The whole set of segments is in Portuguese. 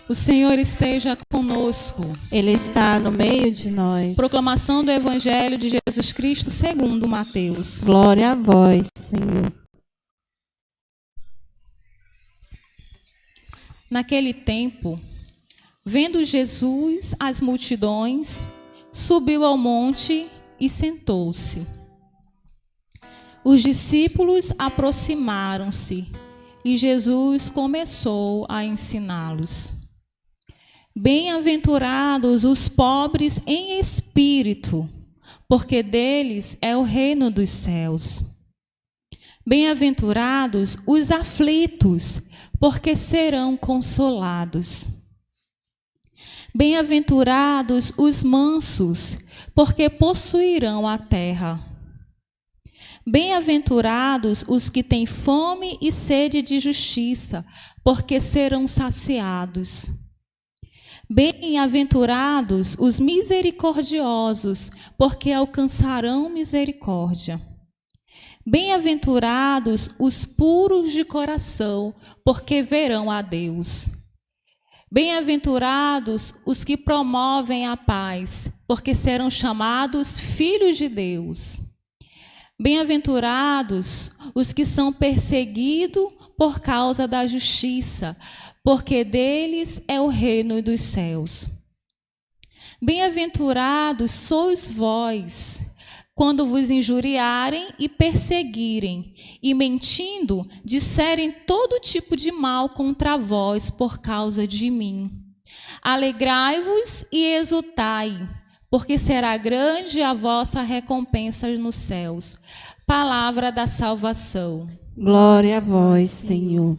O Senhor esteja conosco. Ele está no meio de nós. Proclamação do Evangelho de Jesus Cristo segundo Mateus. Glória a vós, Senhor. Naquele tempo, vendo Jesus as multidões, subiu ao monte e sentou-se. Os discípulos aproximaram-se e Jesus começou a ensiná-los. Bem-aventurados os pobres em espírito, porque deles é o reino dos céus. Bem-aventurados os aflitos, porque serão consolados. Bem-aventurados os mansos, porque possuirão a terra. Bem-aventurados os que têm fome e sede de justiça, porque serão saciados. Bem-aventurados os misericordiosos, porque alcançarão misericórdia. Bem-aventurados os puros de coração, porque verão a Deus. Bem-aventurados os que promovem a paz, porque serão chamados filhos de Deus. Bem-aventurados os que são perseguidos por causa da justiça, porque deles é o reino dos céus. Bem-aventurados sois vós, quando vos injuriarem e perseguirem, e mentindo, disserem todo tipo de mal contra vós por causa de mim. Alegrai-vos e exultai, porque será grande a vossa recompensa nos céus. Palavra da salvação. Glória a vós, Senhor.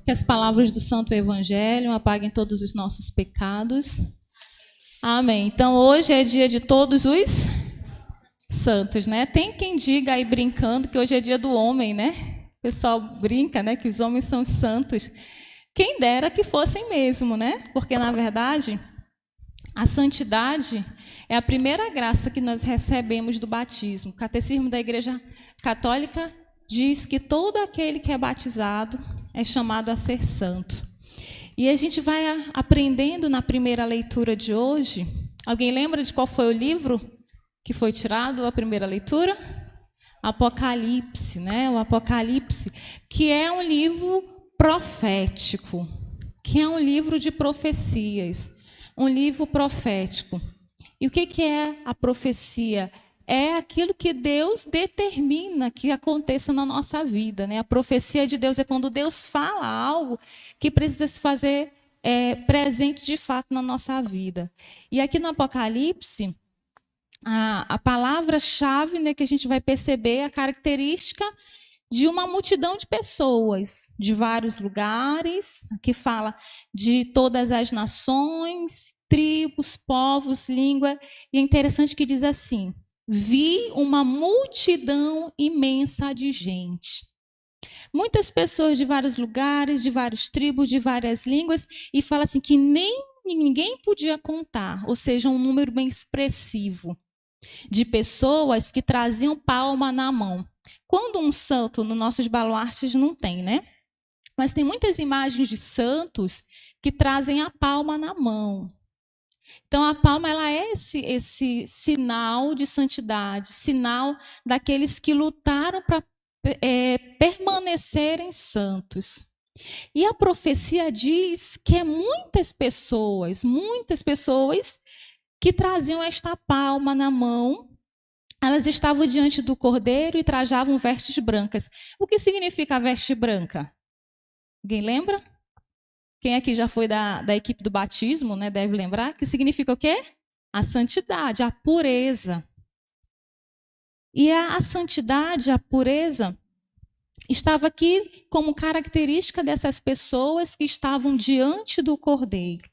Que as palavras do Santo Evangelho apaguem todos os nossos pecados. Amém. Então, hoje é dia de todos os santos, né? Tem quem diga aí brincando que hoje é dia do homem, né? O pessoal brinca, né? Que os homens são santos. Quem dera que fossem mesmo, né? Porque, na verdade, a santidade é a primeira graça que nós recebemos do batismo. O Catecismo da Igreja Católica diz que todo aquele que é batizado é chamado a ser santo. E a gente vai aprendendo na primeira leitura de hoje. Alguém lembra de qual foi o livro que foi tirado a primeira leitura? Apocalipse, né? O Apocalipse, que é um livro profético, que é um livro de profecias, um livro profético. E o que é a profecia? É aquilo que Deus determina que aconteça na nossa vida, né? A profecia de Deus é quando Deus fala algo que precisa se fazer presente de fato na nossa vida. E aqui no Apocalipse, a palavra-chave, né, que a gente vai perceber é a característica de uma multidão de pessoas, de vários lugares, que fala de todas as nações, tribos, povos, língua. E é interessante que diz assim: vi uma multidão imensa de gente. Muitas pessoas de vários lugares, de várias tribos, de várias línguas, e fala assim que nem ninguém podia contar, ou seja, um número bem expressivo de pessoas que traziam palma na mão. Quando um santo, nos nossos baluartes não tem, né? Mas tem muitas imagens de santos que trazem a palma na mão. Então, a palma ela é esse sinal de santidade, sinal daqueles que lutaram para permanecerem santos. E a profecia diz que é muitas pessoas que traziam esta palma na mão, elas estavam diante do Cordeiro e trajavam vestes brancas. O que significa a veste branca? Alguém lembra? Quem aqui já foi da equipe do batismo, né, deve lembrar, que significa o quê? A santidade, a pureza. E a santidade, a pureza, estava aqui como característica dessas pessoas que estavam diante do Cordeiro.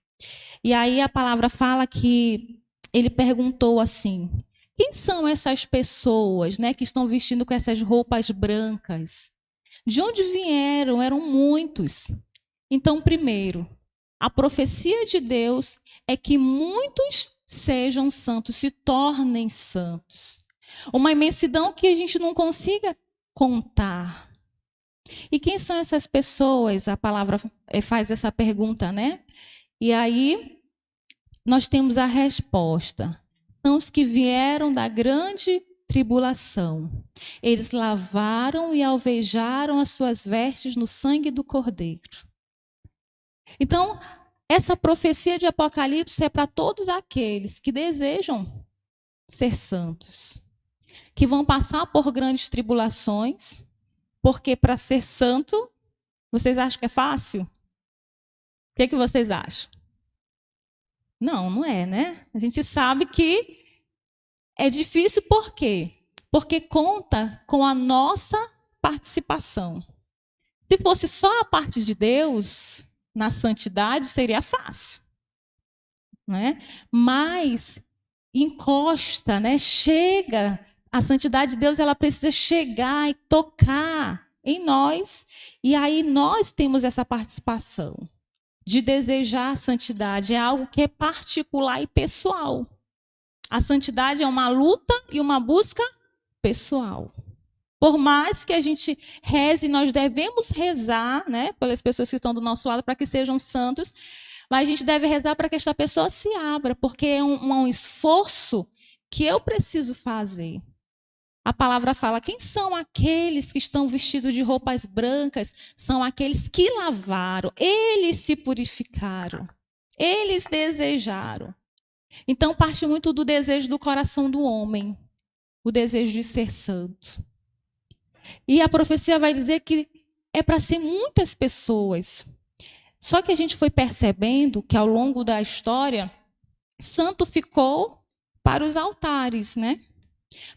E aí a palavra fala que ele perguntou assim: quem são essas pessoas, né, que estão vestindo com essas roupas brancas? De onde vieram? Eram muitos. Então, primeiro, a profecia de Deus é que muitos sejam santos, se tornem santos. Uma imensidão que a gente não consiga contar. E quem são essas pessoas? A palavra faz essa pergunta, né? E aí nós temos a resposta. São os que vieram da grande tribulação. Eles lavaram e alvejaram as suas vestes no sangue do Cordeiro. Então, essa profecia de Apocalipse é para todos aqueles que desejam ser santos, que vão passar por grandes tribulações, porque para ser santo, vocês acham que é fácil? O que vocês acham? Não, não é, né? A gente sabe que é difícil por quê? Porque conta com a nossa participação. Se fosse só a parte de Deus, na santidade, seria fácil. Não é? Mas encosta, né? Chega. A santidade de Deus, ela precisa chegar e tocar em nós. E aí nós temos essa participação de desejar a santidade. É algo que é particular e pessoal. A santidade é uma luta e uma busca pessoal. Por mais que a gente reze, nós devemos rezar, né, pelas pessoas que estão do nosso lado para que sejam santos, mas a gente deve rezar para que esta pessoa se abra, porque é um esforço que eu preciso fazer. A palavra fala, quem são aqueles que estão vestidos de roupas brancas? São aqueles que lavaram, eles se purificaram, eles desejaram. Então parte muito do desejo do coração do homem, o desejo de ser santo. E a profecia vai dizer que é para ser muitas pessoas. Só que a gente foi percebendo que ao longo da história, santo ficou para os altares, né?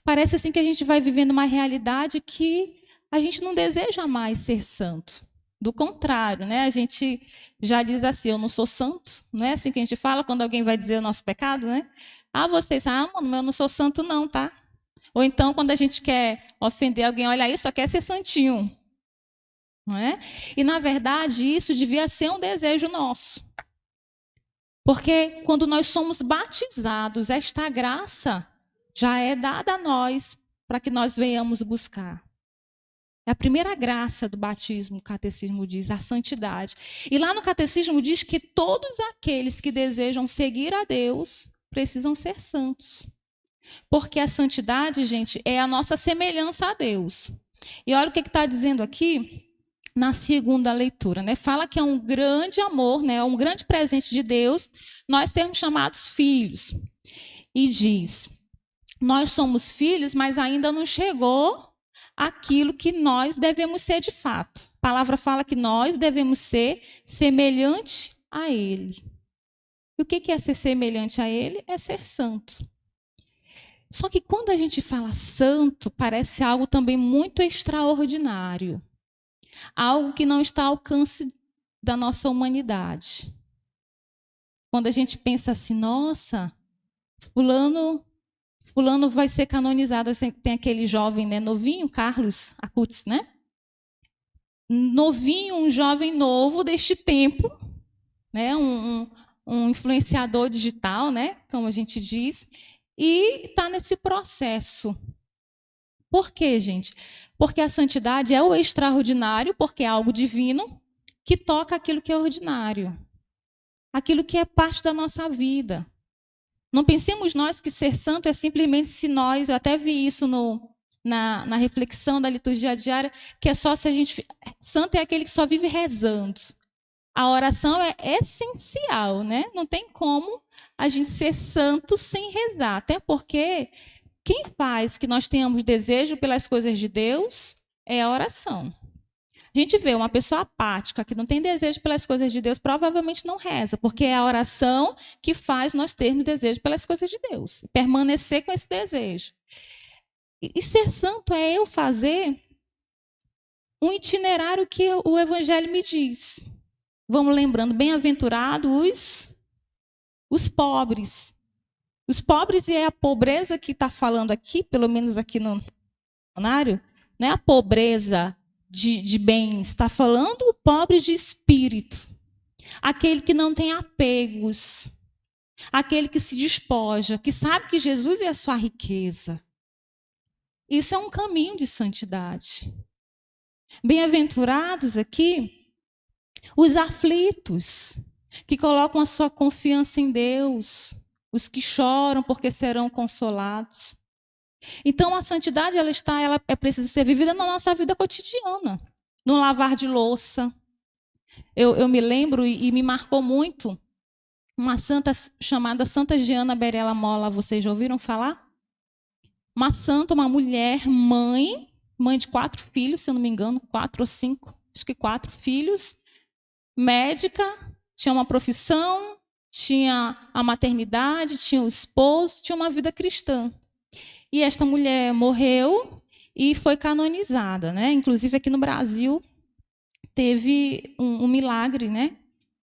Parece assim que a gente vai vivendo uma realidade que a gente não deseja mais ser santo. Do contrário, né? A gente já diz assim, eu não sou santo. Não é assim que a gente fala quando alguém vai dizer o nosso pecado, né? Ah, vocês, mano, eu não sou santo não, tá? Ou então, quando a gente quer ofender alguém, olha aí, só quer ser santinho. Não é? E, na verdade, isso devia ser um desejo nosso. Porque quando nós somos batizados, esta graça já é dada a nós para que nós venhamos buscar. É a primeira graça do batismo, o catecismo diz, a santidade. E lá no catecismo diz que todos aqueles que desejam seguir a Deus precisam ser santos. Porque a santidade, gente, é a nossa semelhança a Deus. E olha o que está dizendo aqui na segunda leitura, né? Fala que é um grande amor, né? Um grande presente de Deus, nós sermos chamados filhos. E diz, nós somos filhos, mas ainda não chegou aquilo que nós devemos ser de fato. A palavra fala que nós devemos ser semelhante a Ele. E o que é ser semelhante a Ele? É ser santo. Só que quando a gente fala santo, parece algo também muito extraordinário. Algo que não está ao alcance da nossa humanidade. Quando a gente pensa assim, nossa, fulano vai ser canonizado. Tem aquele jovem, né, novinho, Carlos Acutis, né? Novinho, um jovem novo deste tempo, né? Um influenciador digital, né? Como a gente diz. E está nesse processo. Por quê, gente? Porque a santidade é o extraordinário, porque é algo divino que toca aquilo que é ordinário. Aquilo que é parte da nossa vida. Não pensemos nós que ser santo é simplesmente se nós, eu até vi isso na reflexão da liturgia diária, que é só se a gente... Santo é aquele que só vive rezando. A oração é essencial, né? Não tem como a gente ser santo sem rezar. Até porque quem faz que nós tenhamos desejo pelas coisas de Deus é a oração. A gente vê uma pessoa apática que não tem desejo pelas coisas de Deus, provavelmente não reza, porque é a oração que faz nós termos desejo pelas coisas de Deus. Permanecer com esse desejo. E ser santo é eu fazer um itinerário que o Evangelho me diz. Vamos lembrando, bem-aventurados os pobres. Os pobres, e é a pobreza que está falando aqui, pelo menos aqui no dicionário, não é a pobreza de bens, está falando o pobre de espírito, aquele que não tem apegos, aquele que se despoja, que sabe que Jesus é a sua riqueza. Isso é um caminho de santidade. Bem-aventurados aqui os aflitos, que colocam a sua confiança em Deus, os que choram porque serão consolados. Então a santidade ela é preciso ser vivida na nossa vida cotidiana, no lavar de louça. Eu me lembro e me marcou muito uma santa chamada Santa Giana Berella Molla. Vocês já ouviram falar? Uma santa, uma mulher, mãe de 4 filhos, se eu não me engano, 4 ou 5, acho que 4 filhos, médica, tinha uma profissão, tinha a maternidade, tinha o esposo, tinha uma vida cristã. E esta mulher morreu e foi canonizada, né? Inclusive aqui no Brasil teve um milagre, né?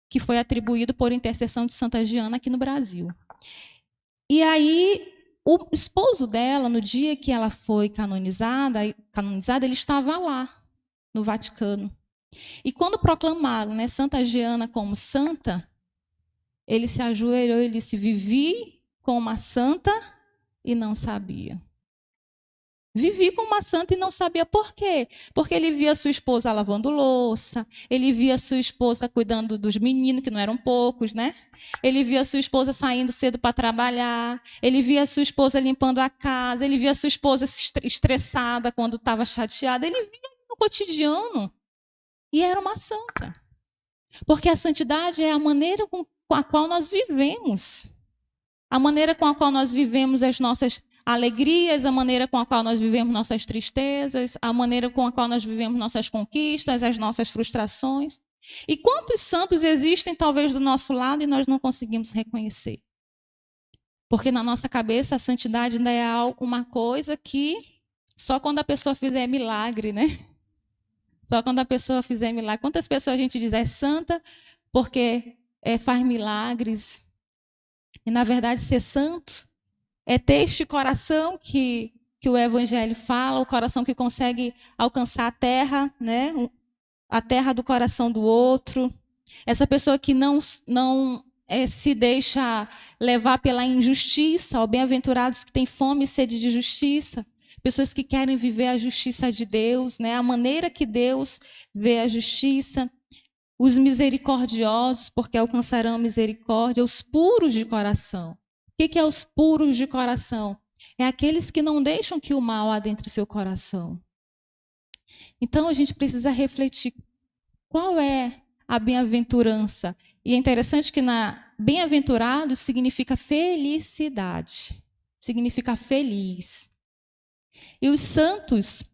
Que foi atribuído por intercessão de Santa Giana aqui no Brasil. E aí o esposo dela, no dia que ela foi canonizada, ele estava lá no Vaticano. E quando proclamaram, né, Santa Giana como santa, ele se ajoelhou e disse: vivi com uma santa e não sabia. Vivi com uma santa e não sabia por quê. Porque ele via sua esposa lavando louça, ele via sua esposa cuidando dos meninos, que não eram poucos, né? Ele via sua esposa saindo cedo para trabalhar, ele via sua esposa limpando a casa, ele via sua esposa estressada quando estava chateada, ele via no cotidiano. E era uma santa. Porque a santidade é a maneira com a qual nós vivemos. A maneira com a qual nós vivemos as nossas alegrias, a maneira com a qual nós vivemos nossas tristezas, a maneira com a qual nós vivemos nossas conquistas, as nossas frustrações. E quantos santos existem, talvez, do nosso lado e nós não conseguimos reconhecer? Porque na nossa cabeça a santidade ainda é uma coisa que só quando a pessoa fizer milagre, né? Só quando a pessoa fizer milagre. Quantas pessoas a gente diz é santa porque faz milagres? E, na verdade, ser santo é ter este coração que o Evangelho fala, o coração que consegue alcançar a terra, né? A terra do coração do outro. Essa pessoa que não se deixa levar pela injustiça, ó, bem-aventurados que têm fome e sede de justiça. Pessoas que querem viver a justiça de Deus, né? A maneira que Deus vê a justiça. Os misericordiosos, porque alcançarão a misericórdia. Os puros de coração. O que é os puros de coração? É aqueles que não deixam que o mal adentre o seu coração. Então a gente precisa refletir qual é a bem-aventurança. E é interessante que bem-aventurado significa felicidade, significa feliz. E os santos,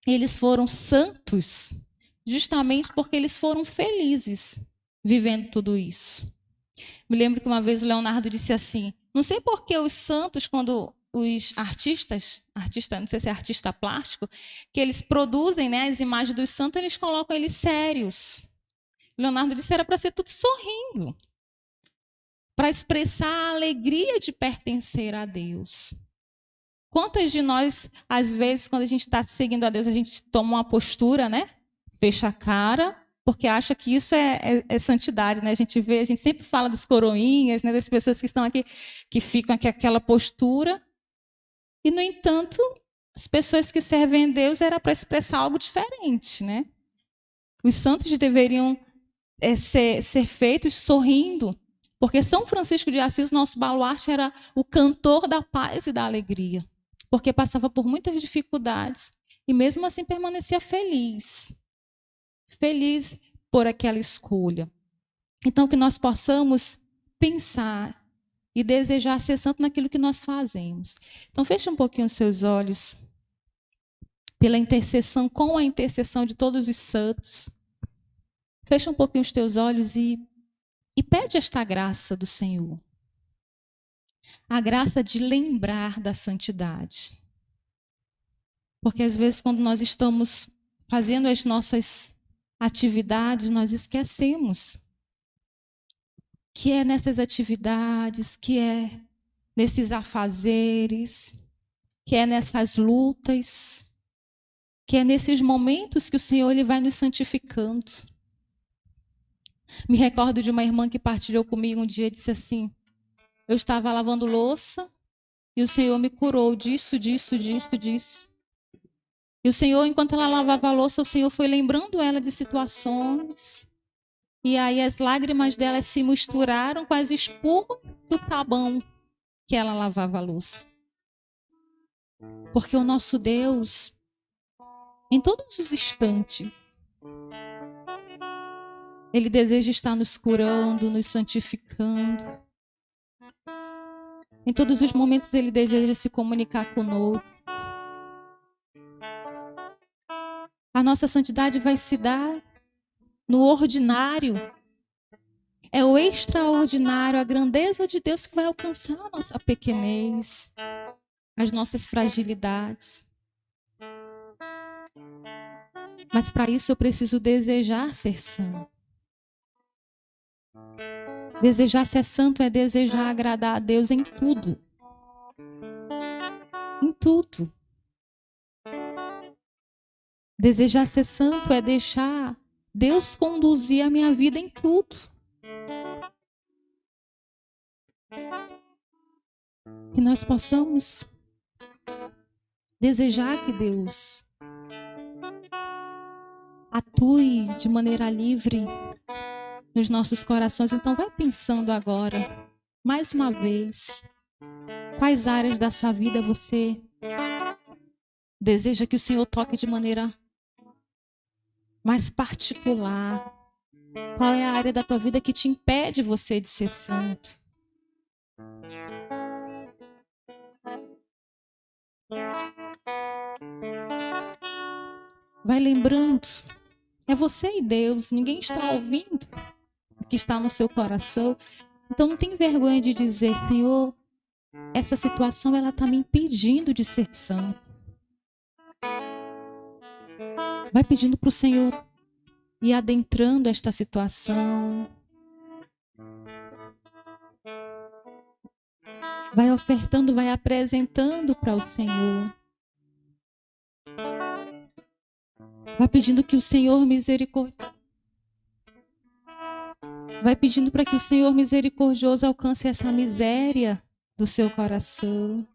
eles foram santos justamente porque eles foram felizes vivendo tudo isso. Me lembro que uma vez o Leonardo disse assim, não sei por que os santos, quando os artistas, não sei se é artista plástico, que eles produzem, né, as imagens dos santos, eles colocam eles sérios. O Leonardo disse que era para ser tudo sorrindo, para expressar a alegria de pertencer a Deus. Quantas de nós, às vezes, quando a gente está seguindo a Deus, a gente toma uma postura, né? Fecha a cara, porque acha que isso é santidade, né? A gente sempre fala dos coroinhas, né? Das pessoas que estão aqui, que ficam aqui aquela postura. E, no entanto, as pessoas que servem a Deus era para expressar algo diferente, né? Os santos deveriam ser feitos sorrindo, porque São Francisco de Assis, nosso baluarte, era o cantor da paz e da alegria, porque passava por muitas dificuldades e mesmo assim permanecia feliz por aquela escolha. Então, que nós possamos pensar e desejar ser santo naquilo que nós fazemos. Então, feche um pouquinho os seus olhos, pela intercessão, com a intercessão de todos os santos. Feche um pouquinho os teus olhos e pede esta graça do Senhor. A graça de lembrar da santidade. Porque às vezes quando nós estamos fazendo as nossas atividades, nós esquecemos que é nessas atividades, que é nesses afazeres, que é nessas lutas, que é nesses momentos que o Senhor ele vai nos santificando. Me recordo de uma irmã que partilhou comigo um dia e disse assim: eu estava lavando louça e o Senhor me curou disso. E o Senhor, enquanto ela lavava a louça, o Senhor foi lembrando ela de situações. E aí as lágrimas dela se misturaram com as espumas do sabão que ela lavava a louça. Porque o nosso Deus, em todos os instantes, Ele deseja estar nos curando, nos santificando. Em todos os momentos Ele deseja se comunicar conosco. A nossa santidade vai se dar no ordinário. É o extraordinário, a grandeza de Deus que vai alcançar a nossa pequenez, as nossas fragilidades. Mas para isso eu preciso desejar ser santo. Desejar ser santo é desejar agradar a Deus em tudo. Em tudo. Desejar ser santo é deixar Deus conduzir a minha vida em tudo. Que nós possamos desejar que Deus atue de maneira livre nos nossos corações. Então vai pensando agora, mais uma vez, quais áreas da sua vida você deseja que o Senhor toque de maneira mais particular. Qual é a área da tua vida que te impede você de ser santo? Vai lembrando, é você e Deus, ninguém está ouvindo o que está no seu coração. Então não tem vergonha de dizer: Senhor, essa situação ela está me impedindo de ser santo. Vai pedindo para o Senhor ir adentrando esta situação. Vai ofertando, vai apresentando para o Senhor. Vai pedindo que o Senhor misericordioso. Vai pedindo para que o Senhor misericordioso alcance essa miséria do seu coração.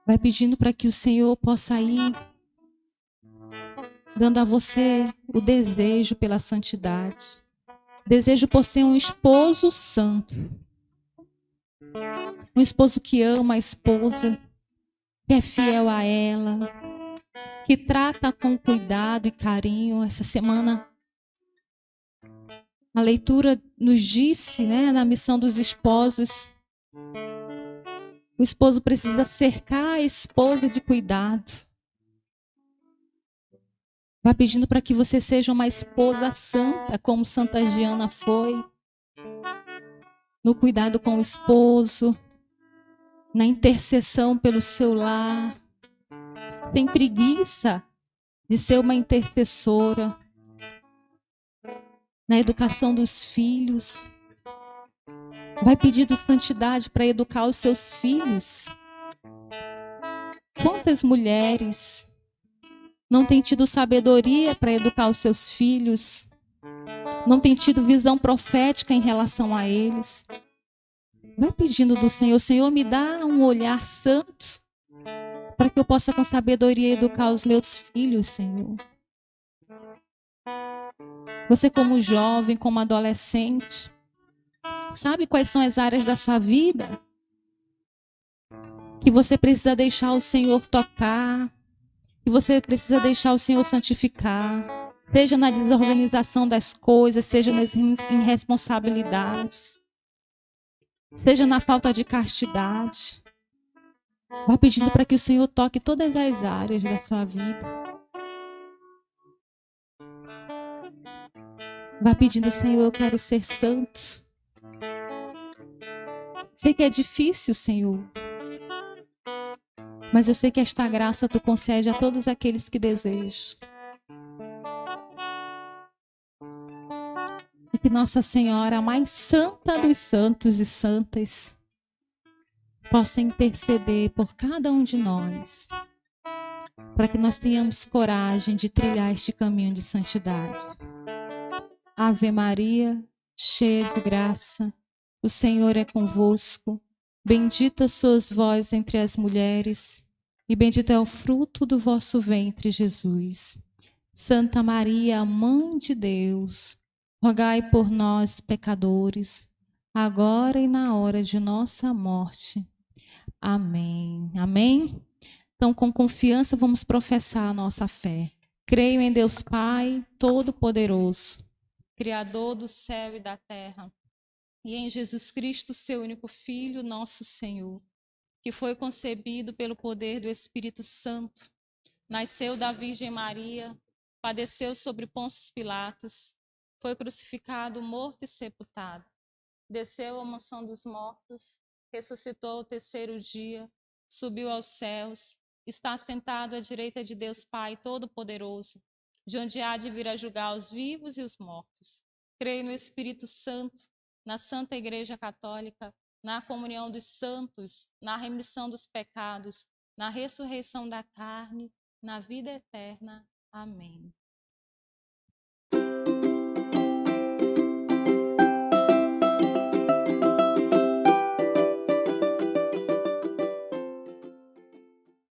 Vai pedindo para que o Senhor possa ir dando a você o desejo pela santidade. Desejo por ser um esposo santo. Um esposo que ama a esposa, que é fiel a ela, que trata com cuidado e carinho. Essa semana a leitura nos disse, na missão dos esposos, o esposo precisa cercar a esposa de cuidado. Vai pedindo para que você seja uma esposa santa, como Santa Giana foi, no cuidado com o esposo, na intercessão pelo seu lar, sem preguiça de ser uma intercessora, na educação dos filhos. Vai pedindo santidade para educar os seus filhos. Quantas mulheres não têm tido sabedoria para educar os seus filhos? Não têm tido visão profética em relação a eles? Vai pedindo do Senhor: Senhor, me dá um olhar santo para que eu possa com sabedoria educar os meus filhos, Senhor. Você como jovem, como adolescente, sabe quais são as áreas da sua vida que você precisa deixar o Senhor tocar, que você precisa deixar o Senhor santificar, seja na desorganização das coisas, seja nas irresponsabilidades, seja na falta de castidade. Vai pedindo para que o Senhor toque todas as áreas da sua vida. Vai pedindo: Senhor, eu quero ser santo. Sei que é difícil, Senhor, mas eu sei que esta graça Tu concede a todos aqueles que desejam. E que Nossa Senhora, a mais santa dos santos e santas, possa interceder por cada um de nós, para que nós tenhamos coragem de trilhar este caminho de santidade. Ave Maria, cheia de graça, o Senhor é convosco. Bendita sois vós entre as mulheres, e bendito é o fruto do vosso ventre, Jesus. Santa Maria, Mãe de Deus, rogai por nós, pecadores, agora e na hora de nossa morte. Amém. Amém? Então, com confiança, vamos professar a nossa fé. Creio em Deus Pai, Todo-Poderoso, Criador do céu e da terra, e em Jesus Cristo, seu único Filho, nosso Senhor, que foi concebido pelo poder do Espírito Santo, nasceu da Virgem Maria, padeceu sobre Pôncio Pilatos, foi crucificado, morto e sepultado, desceu à mansão dos mortos, ressuscitou ao terceiro dia, subiu aos céus, está sentado à direita de Deus Pai Todo-Poderoso, de onde há de vir a julgar os vivos e os mortos. Creio no Espírito Santo, na Santa Igreja Católica, na comunhão dos santos, na remissão dos pecados, na ressurreição da carne, na vida eterna. Amém.